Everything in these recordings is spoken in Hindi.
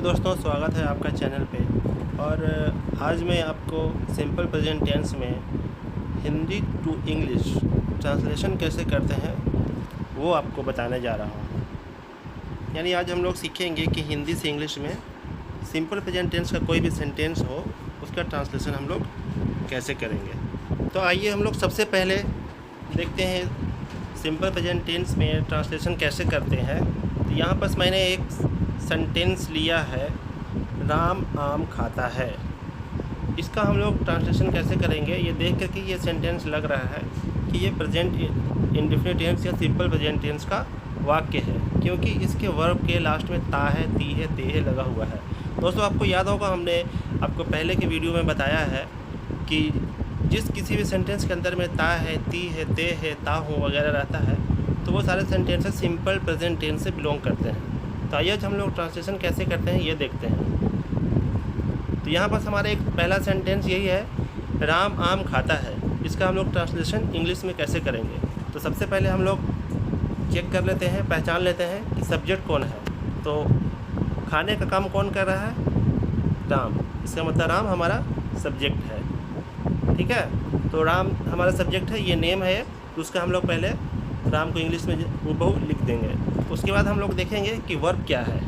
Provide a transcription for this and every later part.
हेलो दोस्तों, स्वागत है आपका चैनल पे। और आज मैं आपको सिंपल प्रेजेंट टेंस में हिंदी टू इंग्लिश ट्रांसलेशन कैसे करते हैं वो आपको बताने जा रहा हूँ। यानी आज हम लोग सीखेंगे कि हिंदी से इंग्लिश में सिंपल प्रेजेंट टेंस का कोई भी सेंटेंस हो उसका ट्रांसलेशन हम लोग कैसे करेंगे। तो आइए हम लोग सबसे पहले देखते हैं सिंपल प्रेजेंट टेंस में ट्रांसलेशन कैसे करते हैं। तो यहाँ पर मैंने एक सेंटेंस लिया है, राम आम खाता है। इसका हम लोग ट्रांसलेशन कैसे करेंगे, ये देख कर के ये सेंटेंस लग रहा है कि ये प्रेजेंट इंडेफिनिट टेंस या सिंपल प्रेजेंट टेंस का वाक्य है, क्योंकि इसके वर्ब के लास्ट में ता है, ती है, ते है लगा हुआ है। दोस्तों आपको याद होगा, हमने आपको पहले के वीडियो में बताया है कि किसी भी सेंटेंस के अंदर में ता है, ती है, ते है, ता हो वगैरह रहता है तो वो सारे सेंटेंसेस सिंपल प्रेजेंट टेंस से बिलोंग करते हैं। तो आइए हम लोग ट्रांसलेशन कैसे करते हैं ये देखते हैं। तो यहाँ पर हमारा एक पहला सेंटेंस यही है, राम आम खाता है। इसका हम लोग ट्रांसलेशन इंग्लिश में कैसे करेंगे। तो सबसे पहले हम लोग चेक कर लेते हैं, पहचान लेते हैं कि सब्जेक्ट कौन है। तो खाने का काम कौन कर रहा है, राम। इसका मतलब राम हमारा सब्जेक्ट है, ठीक है। तो राम हमारा सब्जेक्ट है, ये नेम है, तो उसका हम लोग पहले राम को इंग्लिश में हूबहू लिख देंगे। उसके बाद हम लोग देखेंगे कि वर्ब क्या है।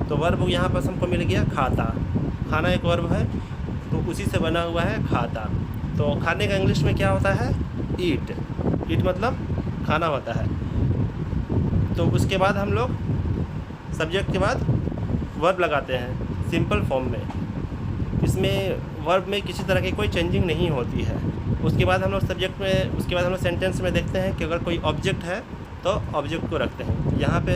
तो वर्ब यहाँ पर हमको मिल गया खाता। खाना एक वर्ब है तो उसी से बना हुआ है खाता। तो खाने का इंग्लिश में क्या होता है, ईट। ईट मतलब खाना होता है। तो उसके बाद हम लोग सब्जेक्ट के बाद वर्ब लगाते हैं सिंपल फॉर्म में। इसमें वर्ब में किसी तरह की कोई चेंजिंग नहीं होती है। उसके बाद हम लोग सब्जेक्ट में, उसके बाद हम लोग सेंटेंस में देखते हैं कि अगर कोई ऑब्जेक्ट है तो ऑब्जेक्ट को रखते हैं। यहाँ पे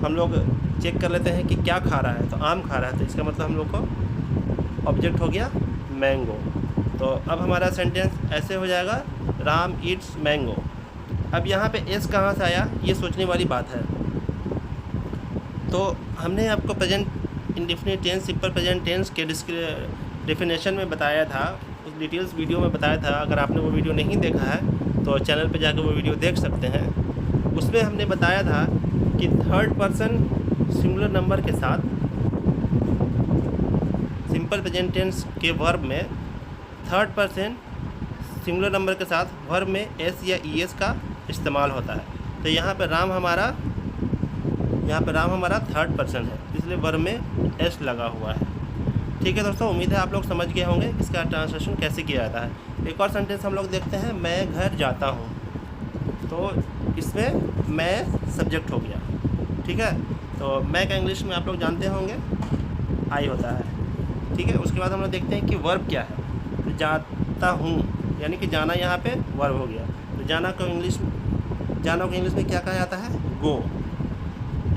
हम लोग चेक कर लेते हैं कि क्या खा रहा है। तो आम खा रहा है, तो इसका मतलब हम लोग को ऑब्जेक्ट हो गया मैंगो। तो अब हमारा सेंटेंस ऐसे हो जाएगा, राम ईट्स मैंगो। अब यहाँ पे एस कहाँ से आया, ये सोचने वाली बात है। तो हमने आपको present indefinite tense, simple present tense के डेफिनेशन में बताया था, उस डिटेल्स वीडियो में बताया था। अगर आपने वो वीडियो नहीं देखा है तो चैनल पे जाकर वो वीडियो देख सकते हैं। उसमें हमने बताया था कि थर्ड पर्सन सिंगुलर नंबर के साथ सिंपल प्रेजेंट टेंस के वर्ब में थर्ड पर्सन सिंगुलर नंबर के साथ वर्ब में एस या ई एस का इस्तेमाल होता है। तो यहाँ पर राम हमारा थर्ड पर्सन है, इसलिए वर्ब में एस लगा हुआ है। ठीक है दोस्तों, उम्मीद है आप लोग समझ गए होंगे इसका ट्रांसलेशन कैसे किया जाता है। एक और सेंटेंस हम लोग देखते हैं, मैं घर जाता हूँ। तो इसमें मैं सब्जेक्ट हो गया, ठीक है। तो मैं का इंग्लिश में आप लोग जानते होंगे आई होता है, ठीक है। उसके बाद हम लोग देखते हैं कि वर्ब क्या है। तो जाता हूँ यानी कि जाना यहाँ पे वर्ब हो गया। तो जाना को इंग्लिश में क्या कहा जाता है, गो,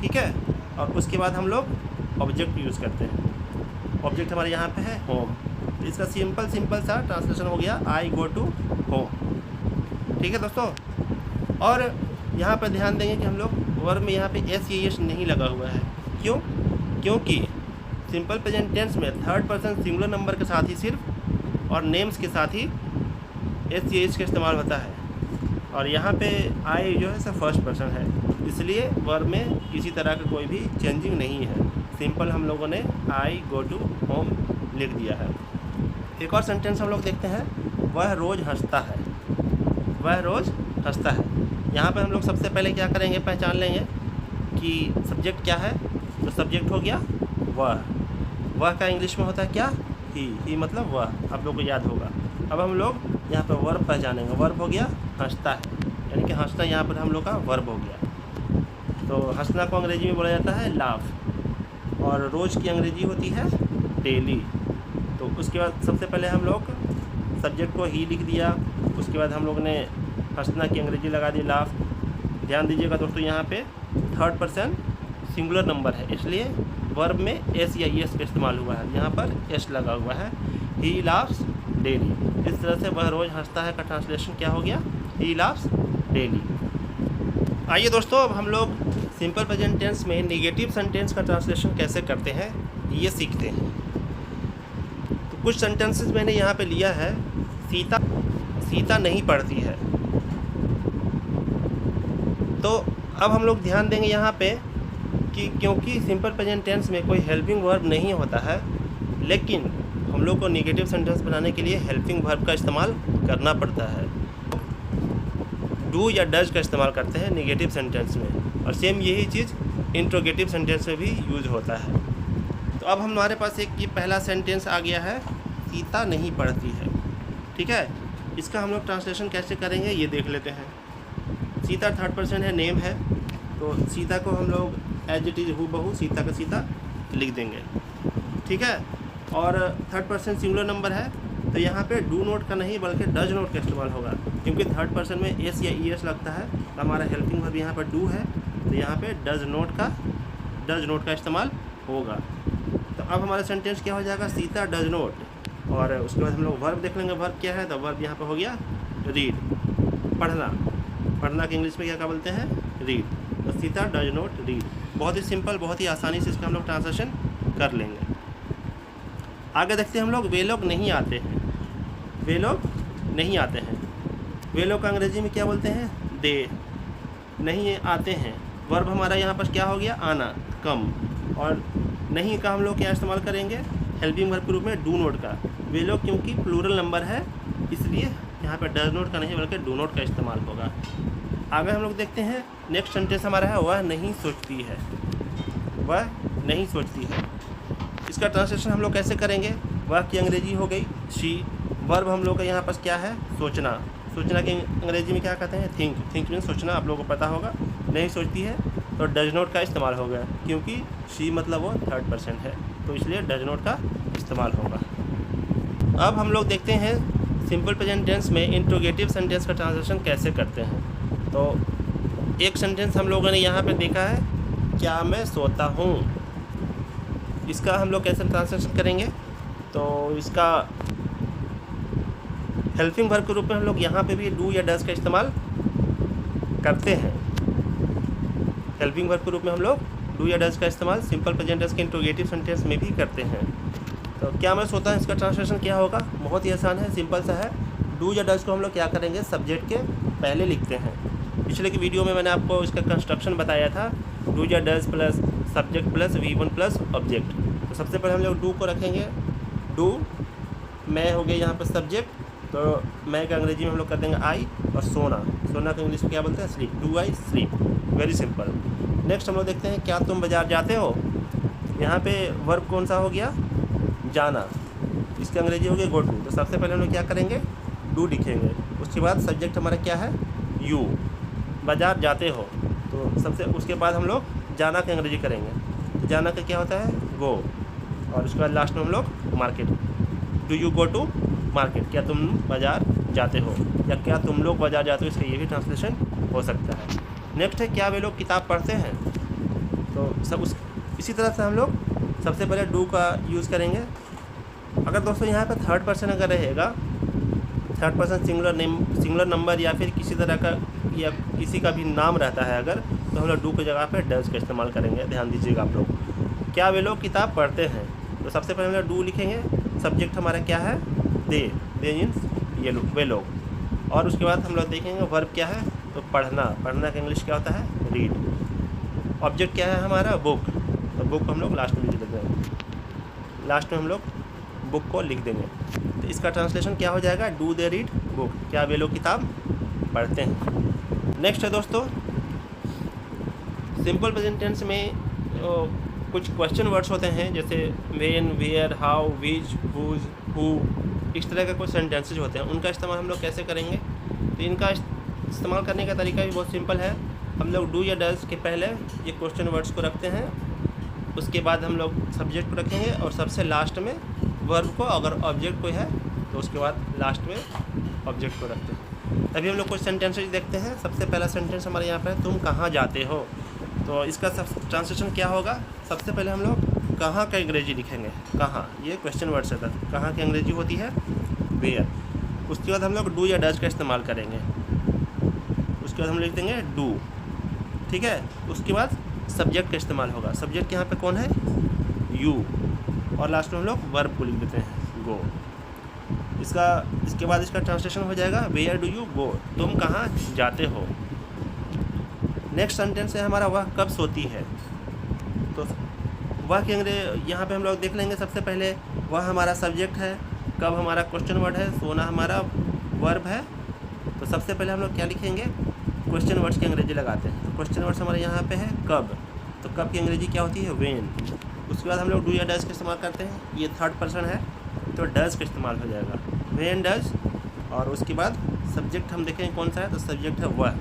ठीक है। और उसके बाद हम लोग ऑब्जेक्ट यूज़ करते हैं। ऑब्जेक्ट हमारे यहाँ पे है होम। तो इसका सिंपल सा ट्रांसलेशन हो गया, आई गो टू होम, ठीक है दोस्तों। और यहाँ पर ध्यान देंगे कि हम लोग वर्ब में यहाँ पे एस या एस नहीं लगा हुआ है। क्योंकि सिंपल प्रेजेंट टेंस में थर्ड पर्सन सिंगुलर नंबर के साथ ही सिर्फ और नेम्स के साथ ही एस या एस का इस्तेमाल होता है। और यहाँ पे आई जो है सब फर्स्ट पर्सन है, इसलिए वर्ब में किसी तरह का कोई भी चेंजिंग नहीं है। सिंपल हम लोगों ने आई गो टू होम लिख दिया है। एक और सेंटेंस हम लोग देखते हैं, वह रोज़ हंसता है। वह रोज़ हंसता है। यहाँ पे हम लोग सबसे पहले क्या करेंगे, पहचान लेंगे कि सब्जेक्ट क्या है। तो सब्जेक्ट हो गया वह का इंग्लिश में होता है क्या, ही मतलब वह, आप लोग को याद होगा। अब हम लोग यहाँ पर वर्ब पहचानेंगे। वर्ब हो गया हंसता है, यानी कि हंसना यहाँ पर हम लोग का वर्ब हो गया। तो हंसना को अंग्रेजी में बोला जाता है लाफ, और रोज़ की अंग्रेजी होती है डेली। तो उसके बाद सबसे पहले हम लोग सब्जेक्ट को ही लिख दिया। उसके बाद हम लोग ने हंसना की अंग्रेजी लगा दी लाफ। ध्यान दीजिएगा दोस्तों, यहाँ पे थर्ड पर्सन सिंगुलर नंबर है, इसलिए वर्ब में एस या एस का इस्तेमाल हुआ है। यहाँ पर एस लगा हुआ है, ही लाफ्स डेली। इस तरह से वह रोज़ हंसता है का ट्रांसलेशन क्या हो गया, ही लाफ्स डेली। आइए दोस्तों, अब हम लोग सिंपल प्रेजेंट टेंस में नेगेटिव सेंटेंस का ट्रांसलेशन कैसे करते हैं ये सीखते हैं। तो कुछ सेंटेंसेस मैंने यहाँ पे लिया है, सीता नहीं पढ़ती है। तो अब हम लोग ध्यान देंगे यहाँ पे कि क्योंकि सिंपल प्रेजेंट टेंस में कोई हेल्पिंग वर्ब नहीं होता है, लेकिन हम लोग को नेगेटिव सेंटेंस बनाने के लिए हेल्पिंग वर्ब का इस्तेमाल करना पड़ता है। डू या डज का इस्तेमाल करते हैं नेगेटिव सेंटेंस में, और सेम यही चीज़ इंट्रोगेटिव सेंटेंस में भी यूज होता है। तो अब हमारे पास एक ये पहला सेंटेंस आ गया है, सीता नहीं पढ़ती है। ठीक है, इसका हम लोग ट्रांसलेशन कैसे करेंगे ये देख लेते हैं। सीता थर्ड पर्सन है, नेम है, तो सीता को हम लोग एज इट इज़ हूबहू सीता का सीता लिख देंगे। ठीक है, और थर्ड पर्सन सिंगुलर नंबर है, तो यहाँ पे डू नोट का नहीं बल्कि डज नोट का इस्तेमाल होगा, क्योंकि थर्ड पर्सन में एस या ई एस लगता है, तो हमारा हेल्पिंग वर्ब यहाँ पर डू है, तो यहाँ पे डज नोट का इस्तेमाल होगा। तो अब हमारा सेंटेंस क्या हो जाएगा, सीता डज नोट, और उसके बाद हम लोग वर्ब देख लेंगे, वर्ब क्या है, तो वर्ब यहाँ पर हो गया रीड, पढ़ना के इंग्लिश में क्या बोलते हैं, रीड। तो सीता डज नोट रीड। बहुत ही सिंपल, बहुत ही आसानी से इसका हम लोग ट्रांसलेशन कर लेंगे। आगे देखते हैं हम लोग, वे लोग नहीं आते हैं। वे लोग नहीं आते हैं, वे लोग का अंग्रेजी में क्या बोलते हैं, दे नहीं आते हैं। वर्ब हमारा यहाँ पर क्या हो गया, आना, कम, और नहीं का हम लोग क्या इस्तेमाल करेंगे, हेल्पिंग वर्ब के रूप में डू नोट का। वे लोग क्योंकि प्लूरल नंबर है, इसलिए यहाँ पर डज नोट का नहीं बल्कि डू नोट का इस्तेमाल होगा। आगे हम लोग देखते हैं, नेक्स्ट सेंटेंस हमारा है, वह नहीं सोचती है। वह नहीं सोचती है, इसका ट्रांसलेशन हम लोग कैसे करेंगे, वह की अंग्रेजी हो गई शी, वर्ब हम लोग का यहाँ पर क्या है, सोचना। सोचना की अंग्रेजी में क्या कहते हैं, थिंक मीन सोचना, आप लोगों को पता होगा। नहीं सोचती है तो डज नोट का इस्तेमाल होगा, क्योंकि शी मतलब वो थर्ड पर्सन है, तो इसलिए डज नोट का इस्तेमाल होगा। अब हम लोग देखते हैं सिंपल प्रेजेंट टेंस में इंट्रोगेटिव सेंटेंस का ट्रांसलेशन कैसे करते हैं। तो एक सेंटेंस हम लोगों ने यहाँ पे देखा है, क्या मैं सोता हूँ, इसका हम लोग कैसे ट्रांसलेशन करेंगे, तो इसका हेल्पिंग वर्ब के रूप में हम लोग यहाँ पे भी डू या डज का इस्तेमाल करते हैं। हेल्पिंग वर्ब के रूप में हम लोग डू या डज का इस्तेमाल सिंपल प्रेजेंट टेंस के इंट्रोगेटिव सेंटेंस में भी करते हैं। तो क्या मैं सोता हूँ, इसका ट्रांसलेशन क्या होगा, बहुत ही आसान है, सिंपल सा है। डू या डज को हम लोग क्या करेंगे, सब्जेक्ट के पहले लिखते हैं। पिछले की वीडियो में मैंने आपको इसका कंस्ट्रक्शन बताया था, डू या does plus subject plus V1 plus object. तो सबसे पहले हम लोग डू को रखेंगे, डू, मैं हो गया यहाँ पर सब्जेक्ट, तो मैं का अंग्रेजी में हम लोग कर देंगे आई, और सोना का इंग्लिश में क्या बोलते हैं, sleep, do I sleep, very simple. Next हम लोग देखते हैं, क्या तुम बाज़ार जाते हो, यहाँ पे वर्ब कौन सा हो गया, जाना, इसके अंग्रेजी हो गया गो टू। तो सबसे पहले हम लोग क्या करेंगे, डू लिखेंगे, उसके बाद सब्जेक्ट हमारा क्या है, यू, बाज़ार जाते हो, तो सबसे उसके बाद हम लोग जाना की अंग्रेजी करेंगे, तो जाना का क्या होता है, गो, और उसके बाद लास्ट में हम लोग market, do you go to market, क्या तुम बाज़ार जाते हो, या क्या तुम लोग बाज़ार जाते हो, इसका ये भी ट्रांसलेशन हो सकता है। नेक्स्ट है, क्या वे लोग किताब पढ़ते हैं, तो सब इसी तरह से हम लोग सबसे पहले डू का यूज़ करेंगे। अगर दोस्तों यहाँ पर थर्ड पर्सन अगर रहेगा, थर्ड पर्सन सिंगुलर नंबर या फिर किसी तरह का या किसी का भी नाम रहता है अगर, तो हम लोग डू की जगह पे डज का इस्तेमाल करेंगे। ध्यान दीजिएगा आप लोग, क्या वे लोग किताब पढ़ते हैं, तो सबसे पहले हम लोग डू लिखेंगे, सब्जेक्ट हमारा क्या है, दे मीन्स ये लोग, वे लोग, और उसके बाद हम लोग देखेंगे वर्ब क्या है, तो पढ़ना का इंग्लिश क्या होता है, रीड। ऑब्जेक्ट क्या है हमारा, बुक, तो बुक हम लोग लास्ट में लिख देते हैं, लास्ट में हम लोग बुक को लिख देंगे। तो इसका ट्रांसलेशन क्या हो जाएगा, डू दे रीड बुक, क्या वे लोग किताब पढ़ते हैं। नेक्स्ट है दोस्तों, सिंपल प्रेजेंट टेंस में कुछ क्वेश्चन वर्ड्स होते हैं, जैसे when, where, how, which, whose, who, इस तरह के कुछ सेंटेंसेज होते हैं, उनका इस्तेमाल हम लोग कैसे करेंगे। तो इनका इस्तेमाल करने का तरीका भी बहुत सिंपल है। हम लोग डू या डज के पहले ये क्वेश्चन वर्ड्स को रखते हैं, उसके बाद हम लोग सब्जेक्ट को रखेंगे, और सबसे लास्ट में वर्ब को, अगर ऑब्जेक्ट कोई है तो उसके बाद लास्ट में ऑब्जेक्ट को रखते हैं। तभी हम लोग कुछ सेंटेंसेज देखते हैं। सबसे पहला सेंटेंस हमारे यहाँ पर है, तुम कहाँ जाते हो, तो इसका ट्रांसलेशन क्या होगा, सबसे पहले हम लोग कहाँ का अंग्रेजी लिखेंगे, कहाँ, ये क्वेश्चन वर्ड से था, कहाँ की अंग्रेजी होती है, वेयर। उसके बाद हम लोग डू या डज का इस्तेमाल करेंगे, उसके बाद हम लिख देंगे डू, ठीक है। उसके बाद सब्जेक्ट का इस्तेमाल होगा, सब्जेक्ट यहाँ पे कौन है, यू, और लास्ट में हम लोग वर्ब को लिख देते हैं, गो। इसके बाद इसका ट्रांसलेशन हो जाएगा, वेयर डू यू गो, तुम कहाँ जाते हो। नेक्स्ट सेंटेंस है हमारा, वह कब सोती है, तो वह की अंग्रेजी यहाँ पे हम लोग देख लेंगे। सबसे पहले वह हमारा सब्जेक्ट है, कब हमारा क्वेश्चन वर्ड है, सोना हमारा वर्ब है। तो सबसे पहले हम लोग क्या लिखेंगे, क्वेश्चन वर्ड्स की अंग्रेजी लगाते हैं। तो क्वेश्चन वर्ड्स हमारे यहाँ पे है कब, तो कब की अंग्रेजी क्या होती है, व्हेन। उसके बाद हम लोग डू या डज का इस्तेमाल करते हैं, ये थर्ड पर्सन है तो डज का इस्तेमाल हो जाएगा, व्हेन डज। और उसके बाद सब्जेक्ट हम देखेंगे कौन सा है, तो सब्जेक्ट है वह,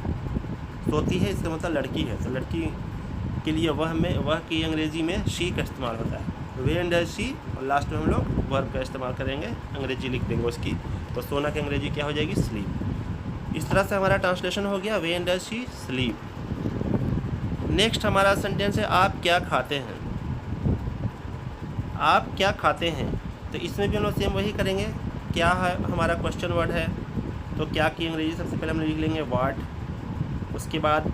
सोती है इसका मतलब लड़की है, तो लड़की के लिए वह में वह की अंग्रेजी में शी का इस्तेमाल होता है, व्हेन डज शी। और लास्ट में हम लोग वर्ब का इस्तेमाल करेंगे, अंग्रेजी लिख देंगे उसकी। तो सोना की अंग्रेजी क्या हो जाएगी, स्लीप। इस तरह से हमारा ट्रांसलेशन हो गया, when does she sleep. Next हमारा सेंटेंस है आप क्या खाते हैं। आप क्या खाते हैं, तो इसमें भी हम लोग सेम वही करेंगे। क्या है हमारा क्वेश्चन वर्ड है, तो क्या की अंग्रेजी सबसे पहले हम लोग लिख लेंगे व्हाट। उसके बाद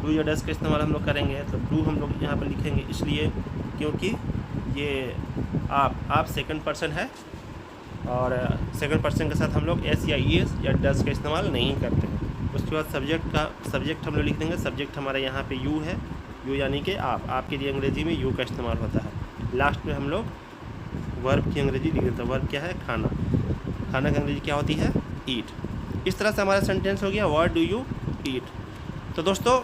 डू या डज का इस्तेमाल हम लोग करेंगे, तो डू हम लोग यहाँ पर लिखेंगे इसलिए क्योंकि ये आप सेकंड पर्सन है और सेकंड पर्सन के साथ हम लोग एस या ई एस या डज का इस्तेमाल नहीं करते हैं। उसके बाद सब्जेक्ट हम लोग लिख देंगे, सब्जेक्ट हमारे यहाँ पे यू है, यू यानी कि आपके लिए अंग्रेजी में यू का इस्तेमाल होता है। लास्ट में हम लोग वर्ब की अंग्रेजी लिख देते हैं, वर्ब क्या है, खाना। खाना की अंग्रेजी क्या होती है, ईट। इस तरह से हमारा सेंटेंस हो गया व्हाट डू यू ईट। तो दोस्तों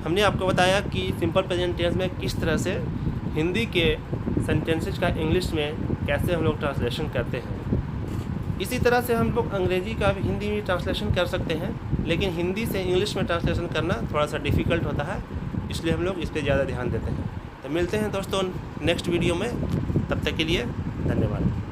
हमने आपको बताया कि सिंपल प्रेजेंट टेंस में किस तरह से हिंदी के सेंटेंसेस का इंग्लिश में कैसे हम लोग ट्रांसलेशन करते हैं। इसी तरह से हम लोग अंग्रेजी का भी हिंदी में ट्रांसलेशन कर सकते हैं, लेकिन हिंदी से इंग्लिश में ट्रांसलेशन करना थोड़ा सा डिफ़िकल्ट होता है, इसलिए हम लोग इस पर ज़्यादा ध्यान देते हैं। तो मिलते हैं दोस्तों नेक्स्ट वीडियो में, तब तक के लिए धन्यवाद।